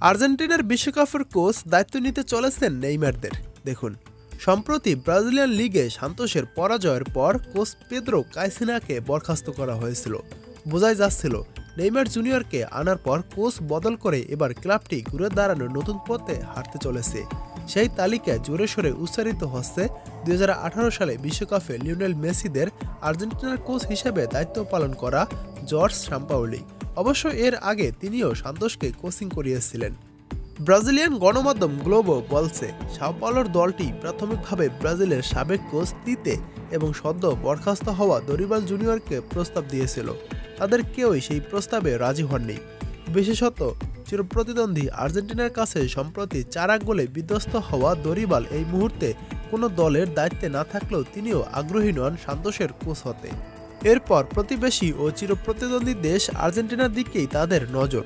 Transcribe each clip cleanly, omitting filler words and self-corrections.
আর্জেন্টিনার বিশ্বকাপের কোচ দায়িত্ব নিতে চলেছেন নেইমারদের। দেখুন, সম্প্রতি ব্রাজিলিয়ান লিগে সান্তোসের পরাজয়ের পর কোচ পেদ্রো কাইসিনাকে বরখাস্ত করা হয়েছিল। বোঝাই যাচ্ছিল নেইমার জুনিয়রকে আনার পর কোচ বদল করে এবার ক্লাবটি ঘুরে দাঁড়ানোর নতুন পথে হাঁটতে চলেছে। সেই তালিকায় জোরে সোরে উচ্চারিত হচ্ছে 2018 সালে বিশ্বকাপে লিওনেল মেসিদের আর্জেন্টিনার কোচ হিসেবে দায়িত্ব পালন করা জর্জ সাম্পাওলি। অবশ্য এর আগে তিনিও সান্তোসকে কোচিং করিয়েছিলেন। ব্রাজিলিয়ান গণমাধ্যম গ্লোবো বলছে সাও পাওলোর দলটি প্রাথমিকভাবে ব্রাজিলের সাবেক কোচ তিতে এবং সদ্য বরখাস্ত হওয়া দরিবাল জুনিয়রকে প্রস্তাব দিয়েছিল। তাদের কেউই সেই প্রস্তাবে রাজি হননি। বিশেষত চিরপ্রতিদ্বন্দ্বী আর্জেন্টিনার কাছে সম্প্রতি 4 গোলে বিধ্বস্ত হওয়া দরিবাল এই মুহূর্তে কোনো দলের দায়িত্বে না থাকলেও তিনিও আগ্রহী নন সান্তোসের কোচ হতে। এরপর প্রতিবেশী ও চিরপ্রতিদ্বন্দ্বী দেশ আর্জেন্টিনার দিকেই তাদের নজর।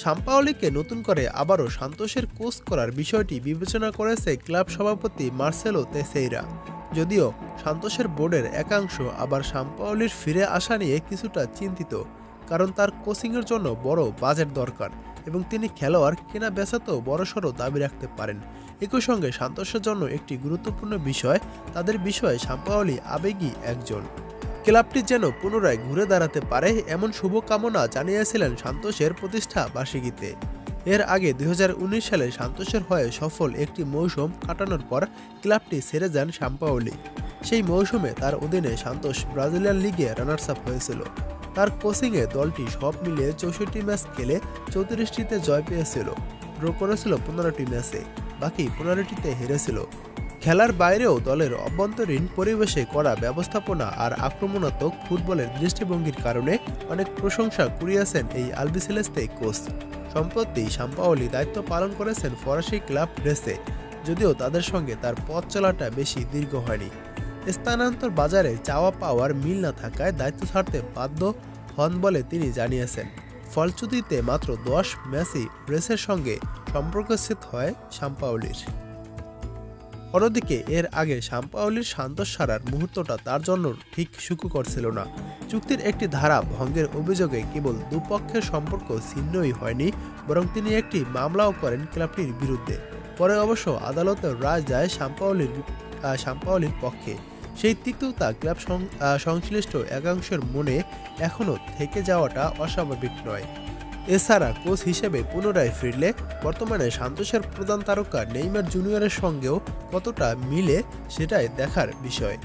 সাম্পাওলিকে নতুন করে আবারও সান্তোসের কোচ করার বিষয়টি বিবেচনা করেছে ক্লাব সভাপতি মার্সেলো তেসেইরা। যদিও সান্তোসের বোর্ডের একাংশ আবার সাম্পাওলির ফিরে আসা নিয়ে কিছুটা চিন্তিত, কারণ তার কোচিংয়ের জন্য বড় বাজেট দরকার এবং তিনি খেলোয়াড় কেনা বেচাতেও বড়সড় দাবি রাখতে পারেন। একই সঙ্গে সান্তোসের জন্য একটি গুরুত্বপূর্ণ বিষয়, তাদের বিষয়ে সাম্পাওলি আবেগী একজন। ক্লাবটি যেন পুনরায় ঘুরে দাঁড়াতে পারে এমন শুভকামনা জানিয়েছিলেন সান্তোসের প্রতিষ্ঠা বার্ষিকীতে। এর আগে 2019 সালে সান্তোসের হয়ে সফল একটি মৌসুম কাটানোর পর ক্লাবটি ছেড়ে যান সাম্পাওলি। সেই মৌসুমে তার অধীনে সান্তোস ব্রাজিলিয়ান লিগে রানার্স আপ হয়েছিল। তার কোচিংয়ে দলটি সব মিলিয়ে 64 ম্যাচ খেলে 34টিতে জয় পেয়েছিল, ড্র করেছিল 15টি ম্যাচে, বাকি 15টিতে হেরেছিল। খেলার বাইরেও দলের অভ্যন্তরীণ পরিবেশে করা ব্যবস্থাপনা আর আক্রমণাত্মক ফুটবলের দৃষ্টিভঙ্গির কারণে অনেক প্রশংসা কুড়িয়েছেন এই আলবিসেলেস্তে কোচ। সম্প্রতি সাম্পাওলি দায়িত্ব পালন করেছেন ফরাসি ক্লাব ব্রেসে, যদিও তাদের সঙ্গে তার পথ চলাটা বেশি দীর্ঘ হয়নি। স্থানান্তর বাজারে চাওয়া পাওয়ার মিল না থাকায় দায়িত্ব ছাড়তে বাধ্য হন বলে তিনি জানিয়েছেন। ফলশ্রুতিতে মাত্র 10 ম্যাচই ব্রেসের সঙ্গে সম্পর্কচ্ছেদ হয় সাম্পাওলির। অন্যদিকে এর আগে সাম্পাওলির সান্তোস ছাড়ার মুহূর্তটা তার জন্য ঠিক সুখকর ছিল না। চুক্তির একটি ধারা ভঙ্গের অভিযোগে কেবল দুপক্ষের সম্পর্ক ছিন্নই হয়নি, বরং তিনি একটি মামলাও করেন ক্লাবটির বিরুদ্ধে। পরে অবশ্য আদালতের রায় যায় সাম্পাওলির পক্ষে। সেই তিক্ততা ক্লাব সংশ্লিষ্ট একাংশের মনে এখনও থেকে যাওয়াটা অস্বাভাবিক নয়। এছাড়া কোচ হিসেবে পুনরায় ফিরলে বর্তমানে সান্তোসের প্রধান তারকা নেইমার জুনিয়রের সঙ্গেও কতটা মিলে সেটাই দেখার বিষয়।